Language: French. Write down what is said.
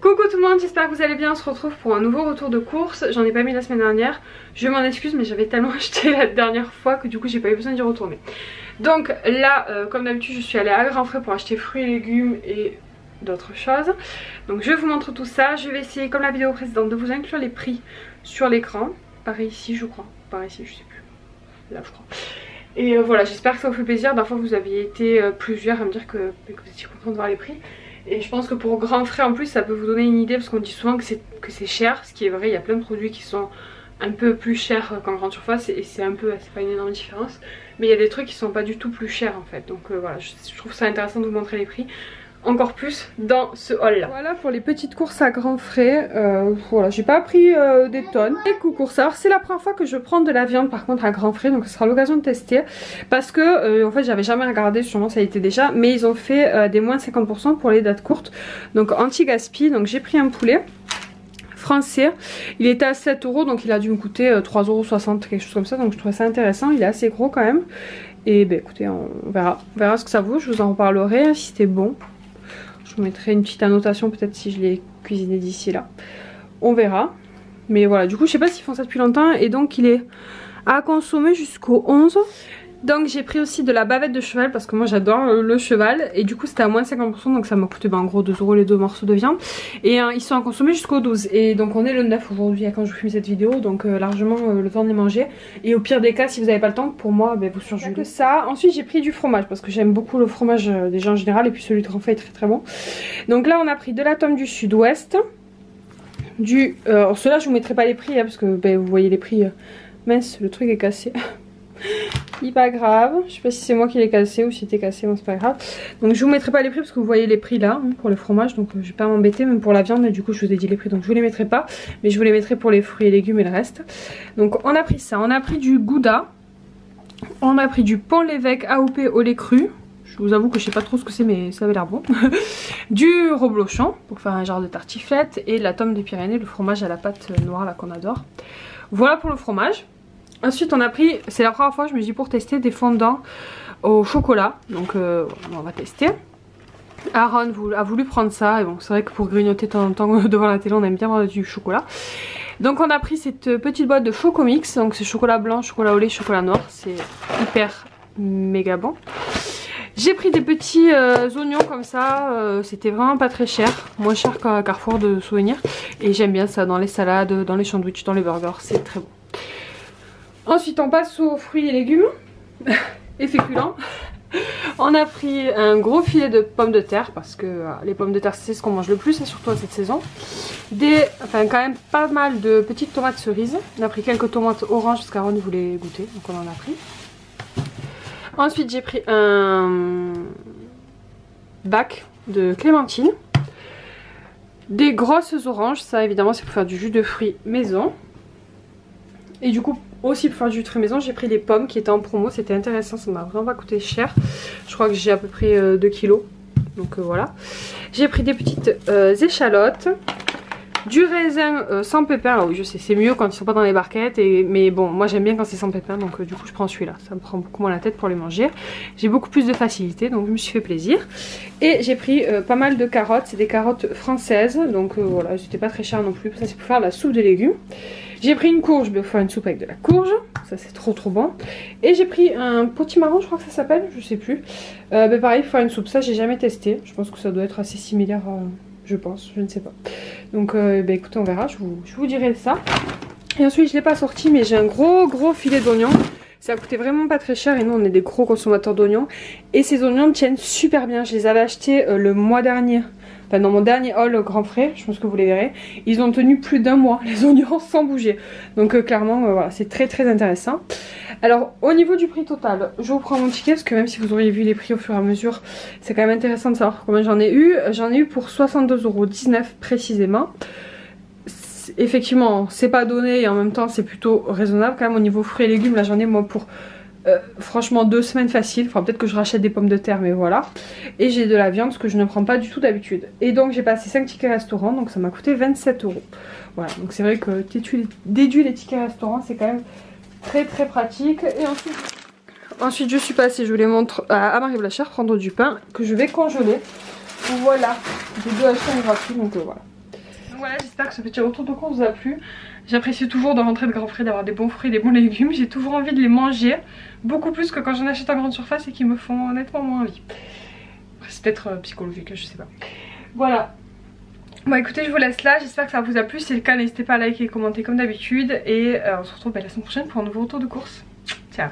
Coucou tout le monde, j'espère que vous allez bien. On se retrouve pour un nouveau retour de course. J'en ai pas mis la semaine dernière, je m'en excuse mais j'avais tellement acheté la dernière fois que du coup j'ai pas eu besoin d'y retourner. Donc là comme d'habitude je suis allée à Grand Frais pour acheter fruits et légumes et d'autres choses. Donc je vous montre tout ça. Je vais essayer comme la vidéo précédente de vous inclure les prix sur l'écran. Pareil ici je crois, pareil ici je sais plus, là je crois. Et voilà, j'espère que ça vous fait plaisir. Parfois vous aviez été plusieurs à me dire que vous étiez contents de voir les prix. Et je pense que pour Grand Frais en plus ça peut vous donner une idée, parce qu'on dit souvent que c'est cher, ce qui est vrai. Il y a plein de produits qui sont un peu plus chers qu'en grande surface et c'est pas une énorme différence. Mais il y a des trucs qui sont pas du tout plus chers en fait. Donc voilà, je trouve ça intéressant de vous montrer les prix encore plus dans ce haul là. Voilà pour les petites courses à Grand Frais. Voilà, j'ai pas pris des tonnes. Les courses, alors c'est la première fois que je prends de la viande par contre à Grand Frais, donc ce sera l'occasion de tester. Parce que en fait j'avais jamais regardé, sûrement ça a été déjà, mais ils ont fait des moins 50% pour les dates courtes. Donc anti-gaspi, donc j'ai pris un poulet français, il était à 7 €, donc il a dû me coûter 3,60 €, quelque chose comme ça, donc je trouvais ça intéressant. Il est assez gros quand même. Et ben écoutez, on verra ce que ça vaut, je vous en reparlerai si c'était bon. Je vous mettrai une petite annotation peut-être si je l'ai cuisiné d'ici là. On verra. Mais voilà, du coup je sais pas s'ils font ça depuis longtemps. Et donc il est à consommer jusqu'au 11. Donc j'ai pris aussi de la bavette de cheval parce que moi j'adore le cheval. Et du coup c'était à moins 50%, donc ça m'a coûté en gros 2 € les deux morceaux de viande. Et ils sont à consommer jusqu'au 12. Et donc on est le 9 aujourd'hui quand je vous filme cette vidéo. Donc largement le temps de les manger. Et au pire des cas, si vous n'avez pas le temps, pour moi vous surgelez que ça. Ensuite j'ai pris du fromage parce que j'aime beaucoup le fromage déjà en général. Et puis celui de Grand Frais est très très bon. Donc là on a pris de la tome du sud-ouest. Alors ceux-là je vous mettrai pas les prix parce que vous voyez les prix. Mince, le truc est cassé. Il est pas grave, je sais pas si c'est moi qui l'ai cassé ou si c'était cassé, bon c'est pas grave. Donc je vous mettrai pas les prix parce que vous voyez les prix là pour le fromage, donc je vais pas m'embêter. Même pour la viande, du coup je vous ai dit les prix, donc je vous les mettrai pas, mais je vous les mettrai pour les fruits et légumes et le reste. Donc on a pris ça, on a pris du gouda, on a pris du Pont-l'Évêque AOP au lait cru. Je vous avoue que je sais pas trop ce que c'est mais ça avait l'air bon. Du reblochon pour faire un genre de tartiflette et la tome des Pyrénées, le fromage à la pâte noire là qu'on adore. Voilà pour le fromage. Ensuite on a pris, c'est la première fois je me dis pour tester des fondants au chocolat. Donc on va tester. Aaron a voulu prendre ça et bon c'est vrai que pour grignoter de temps en temps devant la télé on aime bien avoir du chocolat. Donc on a pris cette petite boîte de Chocomix, donc c'est chocolat blanc, chocolat au lait, chocolat noir, c'est hyper méga bon. J'ai pris des petits oignons comme ça, c'était vraiment pas très cher, moins cher qu'à Carrefour de souvenir. Et j'aime bien ça dans les salades, dans les sandwichs, dans les burgers, c'est très bon. Ensuite on passe aux fruits et légumes et féculents. On a pris un gros filet de pommes de terre parce que les pommes de terre c'est ce qu'on mange le plus, et surtout à cette saison. Quand même pas mal de petites tomates cerises. On a pris quelques tomates oranges parce qu'Aaron voulait goûter, donc on en a pris. Ensuite j'ai pris un bac de clémentines. Des grosses oranges, ça évidemment c'est pour faire du jus de fruits maison. Et du coup aussi pour faire du jus de fruits maison j'ai pris des pommes qui étaient en promo, c'était intéressant, ça m'a vraiment pas coûté cher. Je crois que j'ai à peu près 2 kilos, donc voilà. J'ai pris des petites échalotes. Du raisin sans pépins, alors oui je sais c'est mieux quand ils sont pas dans les barquettes, mais bon moi j'aime bien quand c'est sans pépins, donc du coup je prends celui-là, ça me prend beaucoup moins la tête pour les manger. J'ai beaucoup plus de facilité donc je me suis fait plaisir. Et j'ai pris pas mal de carottes, c'est des carottes françaises, donc voilà c'était pas très cher non plus, ça c'est pour faire la soupe de légumes. J'ai pris une courge pour faire une soupe avec de la courge, ça c'est trop bon. Et j'ai pris un potimarron, je crois que ça s'appelle, je sais plus. Pareil pour faire une soupe, ça j'ai jamais testé, je pense que ça doit être assez similaire je pense, je ne sais pas. Donc écoutez on verra, je vous dirai ça. Et ensuite je ne l'ai pas sorti mais j'ai un gros filet d'oignons. Ça a coûté vraiment pas très cher et nous on est des gros consommateurs d'oignons. Et ces oignons tiennent super bien, je les avais achetés le mois dernier. Enfin dans mon dernier haul Grand Frais, je pense que vous les verrez. Ils ont tenu plus d'1 mois les oignons sans bouger. Donc clairement voilà c'est très intéressant. Alors au niveau du prix total, je vous prends mon ticket parce que même si vous auriez vu les prix au fur et à mesure, c'est quand même intéressant de savoir combien j'en ai eu. J'en ai eu pour 62,19 € précisément. Effectivement c'est pas donné et en même temps c'est plutôt raisonnable quand même au niveau fruits et légumes. Là j'en ai moi pour franchement 2 semaines facile. Enfin peut-être que je rachète des pommes de terre mais voilà. Et j'ai de la viande ce que je ne prends pas du tout d'habitude. Et donc j'ai passé 5 tickets restaurant, donc ça m'a coûté 27 €. Voilà donc c'est vrai que déduire les tickets restaurant c'est quand même très pratique. Et ensuite je suis passée, je vous les montre, à Marie Blachère prendre du pain que je vais congeler. Voilà, j'ai 2 achats gratuits donc voilà. voilà, j'espère que ce petit retour de course vous a plu. J'apprécie toujours de rentrer de grands frais, d'avoir des bons fruits, des bons légumes. J'ai toujours envie de les manger, beaucoup plus que quand j'en achète en grande surface et qui me font honnêtement moins envie. C'est peut-être psychologique, je sais pas. Voilà. Bon écoutez, je vous laisse là, j'espère que ça vous a plu. Si c'est le cas, n'hésitez pas à liker et commenter comme d'habitude. Et on se retrouve la semaine prochaine pour un nouveau retour de course. Ciao.